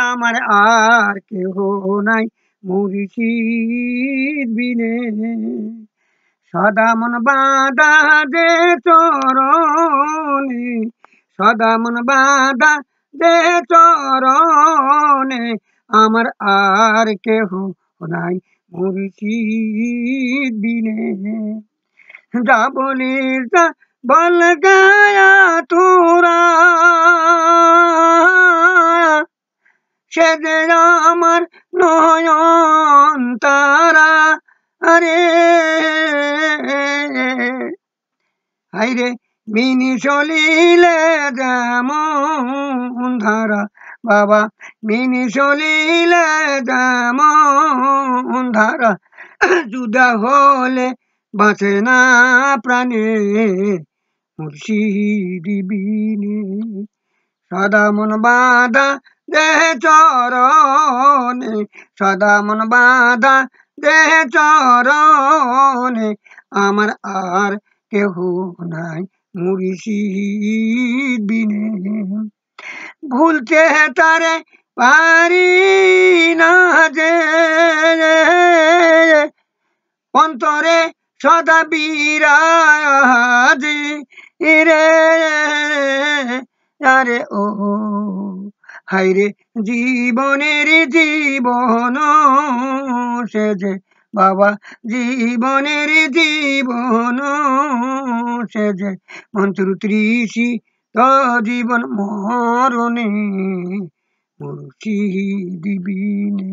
আমার আর কেহ নাই মুর্শিদ বিনে সদা মন বাঁধা দে চরণে সদা মন বাঁধা দে চরণে আমার আর কেহ নাই মুর্শিদ বিনে যা বলিস যা বল গায়া তোরা সে যে আমার নয়ন তারা আরে হাইরে মিনি চলিলে যেমন ধারা বাবা মিনি চলিলে যেমন ধারা জুদা হলে বাঁচে না প্রাণে মুর্শিদ বিনে সদা মন বাঁধা দেহ চরণে সদা মন বাঁধা দেহ চরণে আমার আর কেহ নাই মুর্শিদ বিনে ভুলতে তারে পারি না যে অন্তরে সদা বিরাজি রে আরে ও হাইরে জীবনের জীবন সে যে বাবা জীবনের জীবন সে যে মন্ত্র ত্রিশি তো জীবন মরণে মুর্শিদ বিনে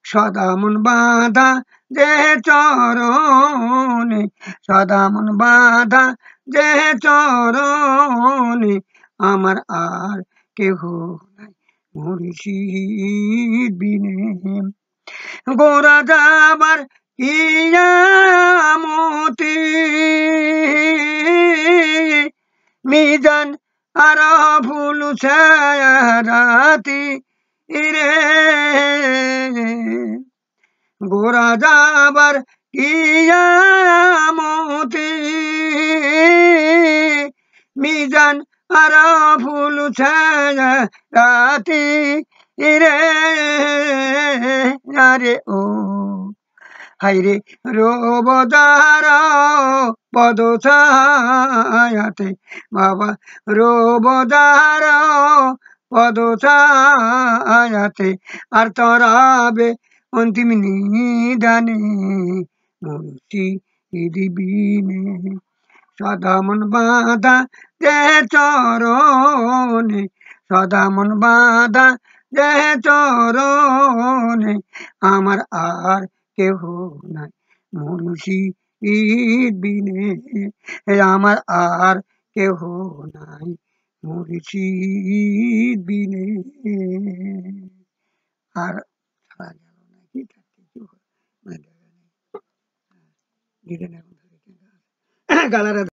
সদা মন বাঁধা যে চরণে সদা মন বাঁধা যে চরণে আমার আর কেহ নাই মুর্শিদ বিনে গোরা যাবার কিয়ামতি মিজান আর ভুল রাতি রে গোরা যাবার কিয়ামতি মিজান আর ভুল রাতি রে আরে ও হাইরে রোবদার পদ ছায়াতে বাবা রোবদার পদ ছায়াতে আর তরাবে অন্তিম নিদানে মুর্শিদ বিনে সদা মন বাঁধা দে চরণে সদা মন বাঁধা দে চরণে আমার আর কেহ নাই মুর্শিদ বিনে আমার আর কেহ নাই মুর্শিদ বিনে আর গালারা